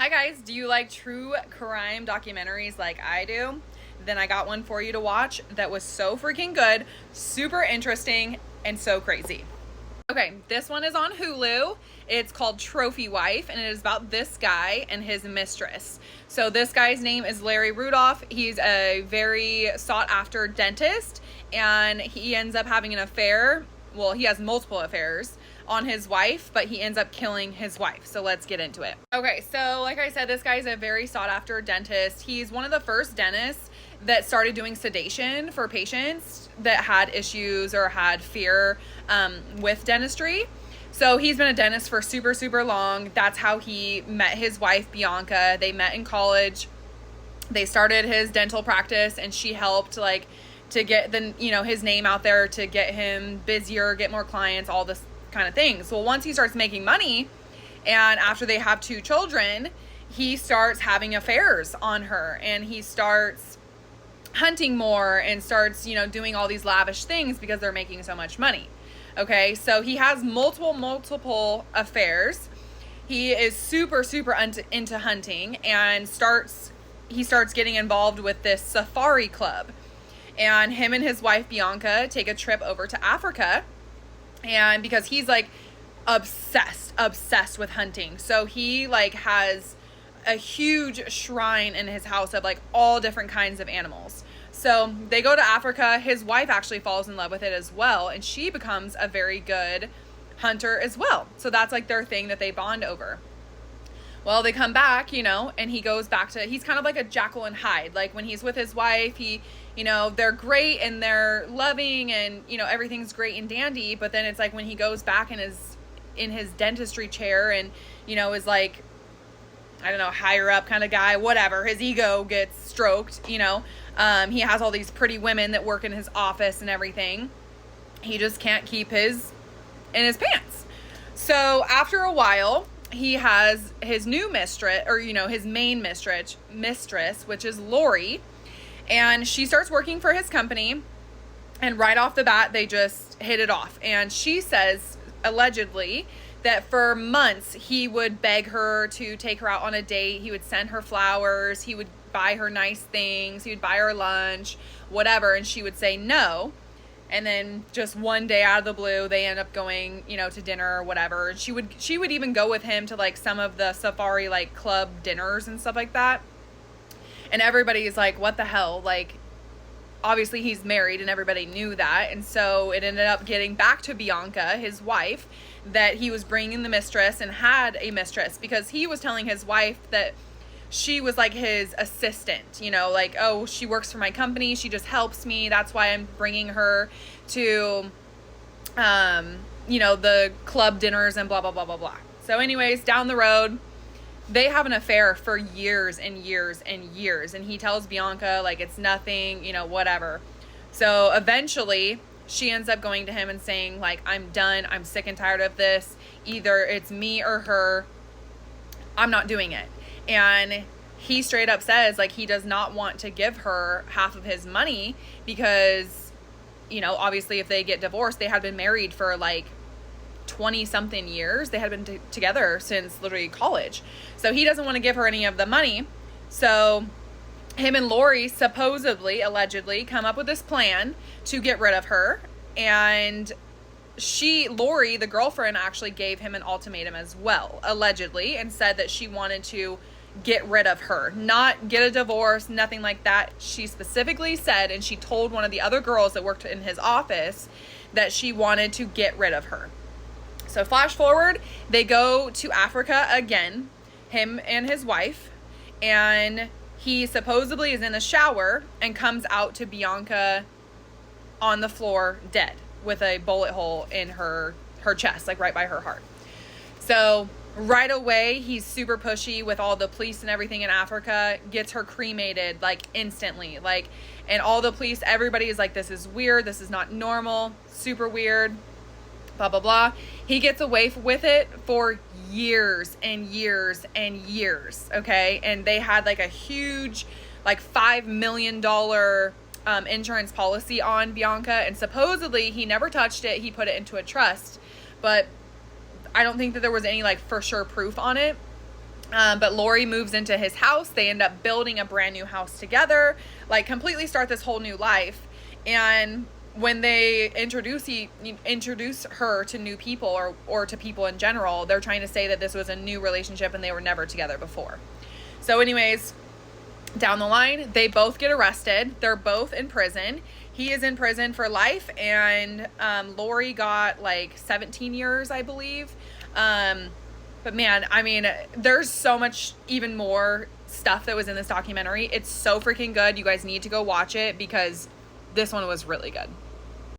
Hi guys, do you like true crime documentaries like I do? Then I got one for you to watch that was so freaking good, super interesting, and so crazy. Okay, this one is on Hulu. It's called Trophy Wife, and it is about this guy and his mistress. So this guy's name is Larry Rudolph. He's a very sought after dentist, and he ends up having an affair. Well, he has multiple affairs on his wife, but he ends up killing his wife. So let's get into it. Okay, so like I said, this guy's a very sought after dentist. He's one of the first dentists that started doing sedation for patients that had issues or had fear with dentistry. So he's been a dentist for super long. That's how he met his wife, Bianca. They met in college. They started his dental practice, and she helped to get his name out there, to get him busier, get more clients, all this kind of things. Well, once he starts making money, and after they have 2 children, he starts having affairs on her, and he starts hunting more and starts, doing all these lavish things because they're making so much money. Okay, so he has multiple affairs. He is super into hunting, and he starts getting involved with this safari club. And him and his wife Bianca take a trip over to Africa, and because he's obsessed with hunting, so he has a huge shrine in his house of all different kinds of animals. So they go to Africa. His wife actually falls in love with it as well, and she becomes a very good hunter as well. So that's their thing that they bond over. Well, they come back, and he goes back to, he's kind of like a Jekyll and Hyde. When he's with his wife, they're great and they're loving and, everything's great and dandy. But then it's when he goes back in his dentistry chair and, is I don't know, higher up kind of guy, whatever. His ego gets stroked, he has all these pretty women that work in his office and everything. He just can't keep in his pants. So after a while, he has his new mistress, or, his main mistress, which is Lori. And she starts working for his company. And right off the bat, they just hit it off. And she says, allegedly, that for months he would beg her to take her out on a date. He would send her flowers. He would buy her nice things. He would buy her lunch, whatever. And she would say no. And then just one day out of the blue, they end up going, to dinner or whatever. And she would even go with him to some of the safari club dinners and stuff like that. And everybody's what the hell? Obviously he's married, and everybody knew that. And so it ended up getting back to Bianca, his wife, that he was bringing the mistress and had a mistress, because he was telling his wife that she was his assistant, oh, she works for my company, she just helps me, that's why I'm bringing her to the club dinners and blah blah. So anyways, down the road, they have an affair for years and years and years, and he tells Bianca it's nothing, whatever. So eventually she ends up going to him and saying I'm done, I'm sick and tired of this, either it's me or her, I'm not doing it. And he straight up says he does not want to give her half of his money because, obviously if they get divorced, they had been married for 20 something years. They had been together since literally college. So he doesn't want to give her any of the money. So him and Lori supposedly, allegedly, come up with this plan to get rid of her. And Lori, the girlfriend, actually gave him an ultimatum as well, allegedly, and said that she wanted to get rid of her, not get a divorce, nothing like that. She specifically said, and she told one of the other girls that worked in his office, that she wanted to get rid of her. So flash forward, they go to Africa again, him and his wife, and he supposedly is in the shower and comes out to Bianca on the floor dead with a bullet hole in her chest, right by her heart. So right away, he's super pushy with all the police and everything in Africa, gets her cremated instantly, and all the police, everybody is this is weird, this is not normal, super weird, blah blah blah. He gets away with it for years and years and years. Okay, and they had a huge $5 million insurance policy on Bianca, and supposedly he never touched it. He put it into a trust, but I don't think that there was any for sure proof on it. But Lori moves into his house. They end up building a brand new house together, like completely start this whole new life. And when they introduce her to new people or to people in general, they're trying to say that this was a new relationship and they were never together before. So anyways, down the line, they both get arrested. They're both in prison. He is in prison for life, and Lori got like 17 years, I believe. But man, I mean, there's so much even more stuff that was in this documentary. It's so freaking good. You guys need to go watch it because this one was really good.